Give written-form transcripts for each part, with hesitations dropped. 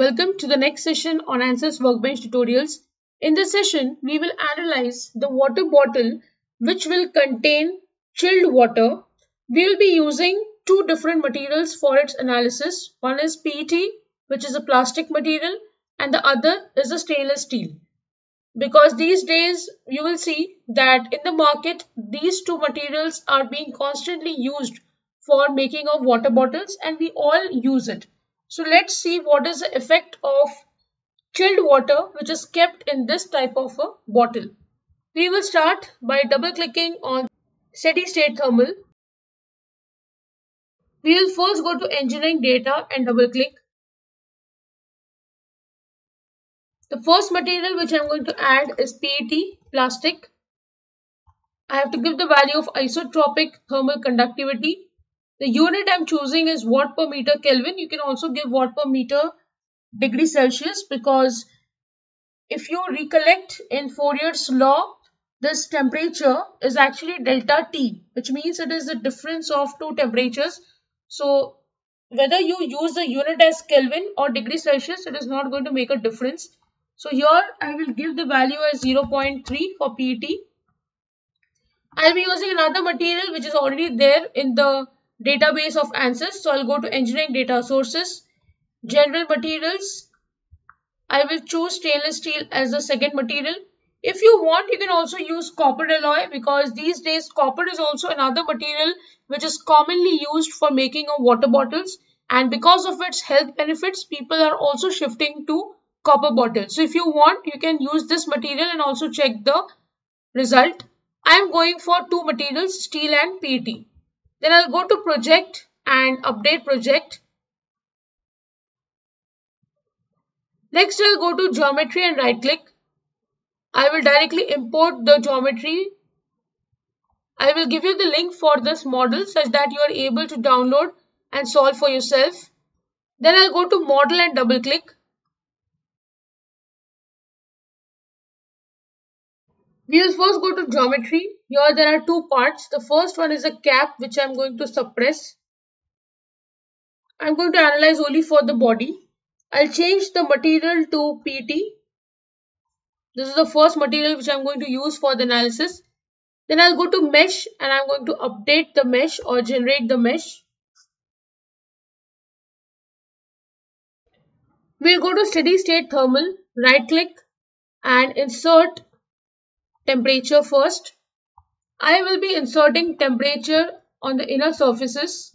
Welcome to the next session on Answers Workbench tutorials. In this session, we will analyze the water bottle which will contain chilled water. We will be using two different materials for its analysis. One is PET, which is a plastic material, and the other is a stainless steel. Because these days you will see that in the market these two materials are being constantly used for making of water bottles and we all use it. So let's see what is the effect of chilled water which is kept in this type of a bottle. We will start by double clicking on steady state thermal. We will first go to engineering data and double click. The first material which I am going to add is PET, plastic. I have to give the value of isotropic thermal conductivity. The unit I'm choosing is watt per meter Kelvin. You can also give watt per meter degree Celsius because if you recollect in Fourier's law, this temperature is actually delta T, which means it is the difference of two temperatures. So whether you use the unit as Kelvin or degree Celsius, it is not going to make a difference. So here I will give the value as 0.3 for PET. I'll be using another material which is already there in the database of answers. So I'll go to engineering data sources, general materials. I will choose stainless steel as the second material. If you want, you can also use copper alloy because these days copper is also another material which is commonly used for making of water bottles. And because of its health benefits, people are also shifting to copper bottles. So if you want, you can use this material and also check the result. I am going for two materials, steel and PET. Then I'll go to project and update project. Next I'll go to geometry and right click. I will directly import the geometry. I will give you the link for this model such that you are able to download and solve for yourself. Then I'll go to model and double click. We will first go to geometry. Here there are two parts. The first one is a cap which I am going to suppress. I am going to analyze only for the body. I'll change the material to PET. This is the first material which I am going to use for the analysis. Then I'll go to mesh and I'm going to update the mesh or generate the mesh. We'll go to steady state thermal, right click and insert temperature first. I will be inserting temperature on the inner surfaces.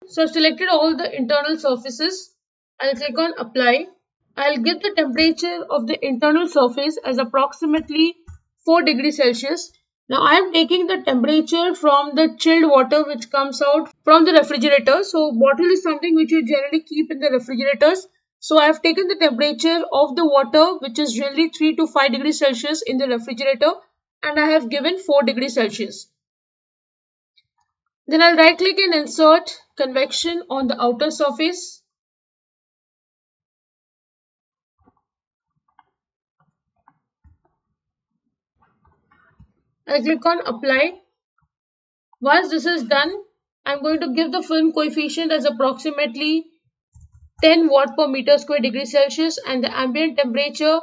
So I've selected all the internal surfaces. I'll click on apply. I'll give the temperature of the internal surface as approximately 4 degrees Celsius. Now I am taking the temperature from the chilled water which comes out from the refrigerator. So bottle is something which you generally keep in the refrigerators. So I have taken the temperature of the water which is generally 3 to 5 degrees Celsius in the refrigerator and I have given 4 degrees Celsius. Then I'll right click and insert convection on the outer surface. I'll click on apply. Once this is done, I'm going to give the film coefficient as approximately 10 watt per meter square degree Celsius and the ambient temperature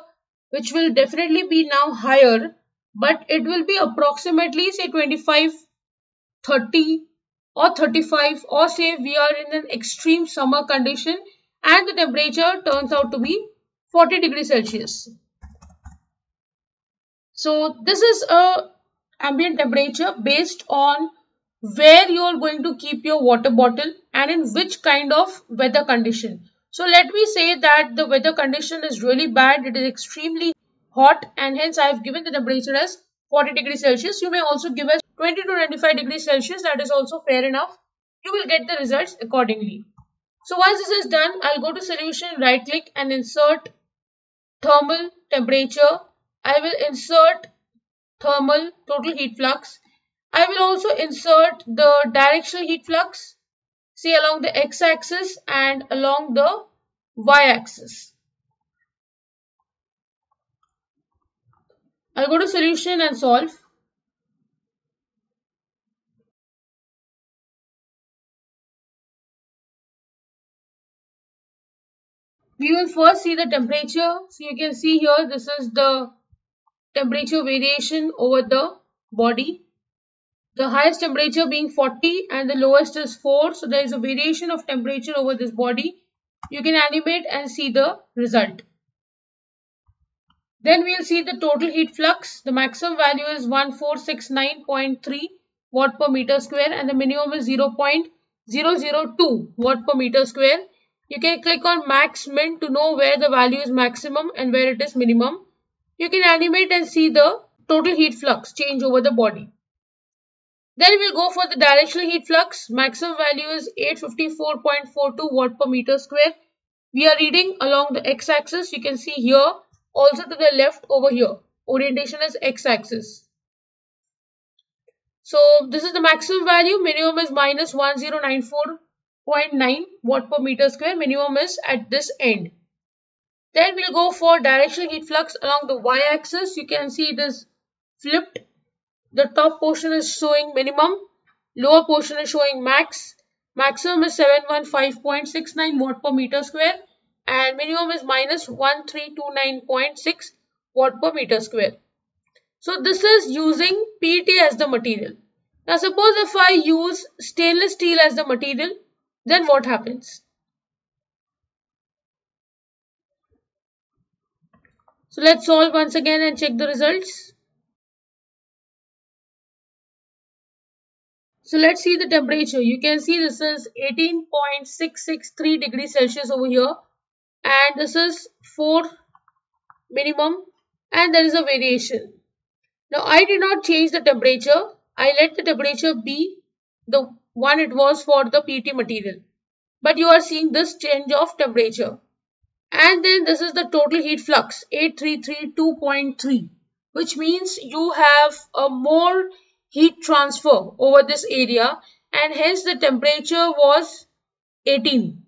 which will definitely be now higher but it will be approximately say 25, 30 or 35 or say we are in an extreme summer condition and the temperature turns out to be 40 degrees Celsius. So this is a ambient temperature based on where you are going to keep your water bottle and in which kind of weather condition. So let me say that the weather condition is really bad, it is extremely hot and hence I have given the temperature as 40 degrees Celsius. You may also give as 20 to 25 degrees Celsius, that is also fair enough. You will get the results accordingly. So once this is done, I'll go to solution, right click and insert thermal temperature. I will insert thermal total heat flux. I will also insert the directional heat flux, say along the x-axis and along the y-axis. I'll go to solution and solve. We will first see the temperature. So you can see here, this is the temperature variation over the body. The highest temperature being 40 and the lowest is 4. So there is a variation of temperature over this body. You can animate and see the result. Then we will see the total heat flux. The maximum value is 1469.3 watt per meter square and the minimum is 0.002 watt per meter square. You can click on max min to know where the value is maximum and where it is minimum. You can animate and see the total heat flux change over the body. Then we'll go for the directional heat flux. Maximum value is 854.42 watt per meter square. We are reading along the x-axis. You can see here, also to the left over here. Orientation is x-axis. So this is the maximum value. Minimum is minus 1094.9 watt per meter square. Minimum is at this end. Then we'll go for directional heat flux along the y-axis. You can see it is flipped. The top portion is showing minimum, lower portion is showing max. Maximum is 715.69 watt per meter square and minimum is minus 1329.6 watt per meter square. So this is using PET as the material. Now suppose if I use stainless steel as the material, then what happens? So let's solve once again and check the results. So let's see the temperature. You can see this is 18.663 degrees Celsius over here and this is 4 minimum and there is a variation. Now I did not change the temperature. I let the temperature be the one it was for the PET material. But you are seeing this change of temperature. And then this is the total heat flux 8332.3, which means you have a more heat transfer over this area and hence the temperature was 18.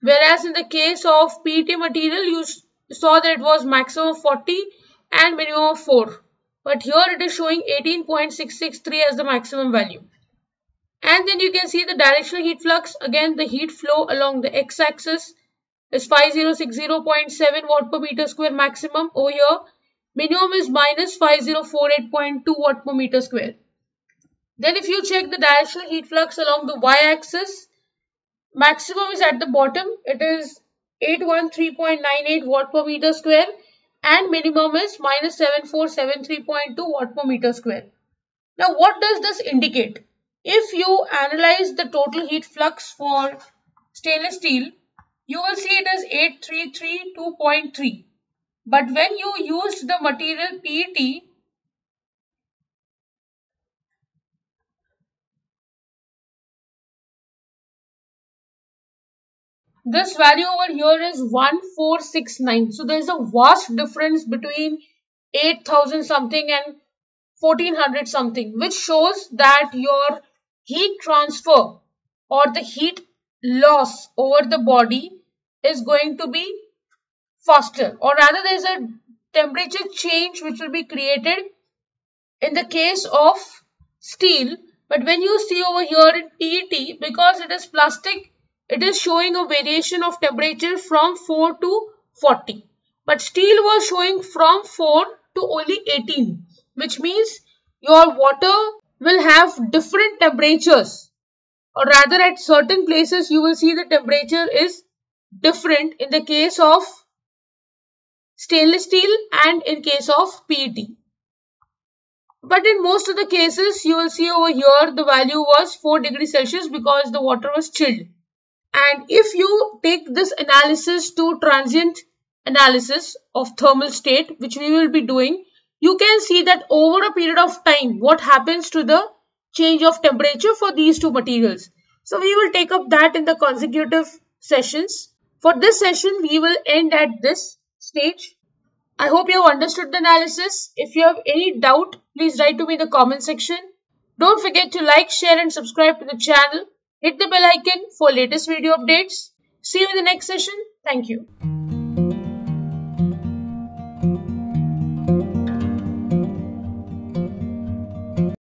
Whereas in the case of PET material, you saw that it was maximum of 40 and minimum of 4. But here it is showing 18.663 as the maximum value. And then you can see the directional heat flux. Again, the heat flow along the x-axis is 5060.7 watt per meter square maximum over here. Minimum is minus 5048.2 watt per meter square. Then if you check the directional heat flux along the y-axis, maximum is at the bottom. It is 813.98 watt per meter square and minimum is minus 7473.2 watt per meter square. Now what does this indicate? If you analyze the total heat flux for stainless steel, you will see it as 8332.3. But when you used the material PET, this value over here is 1469. So there is a vast difference between 8000 something and 1400 something, which shows that your heat transfer or the heat loss over the body is going to be faster, or rather there is a temperature change which will be created in the case of steel. But when you see over here in PET, because it is plastic, it is showing a variation of temperature from 4 to 40. But steel was showing from 4 to only 18, which means your water will have different temperatures, or rather at certain places you will see the temperature is different in the case of stainless steel and in case of PET. But in most of the cases you will see over here the value was 4 degrees Celsius because the water was chilled. And if you take this analysis to transient analysis of thermal state, which we will be doing, you can see that over a period of time, what happens to the change of temperature for these two materials. So we will take up that in the consecutive sessions. For this session, we will end at this stage. I hope you have understood the analysis. If you have any doubt, please write to me in the comment section. Don't forget to like, share and subscribe to the channel. Hit the bell icon for latest video updates. See you in the next session. Thank you.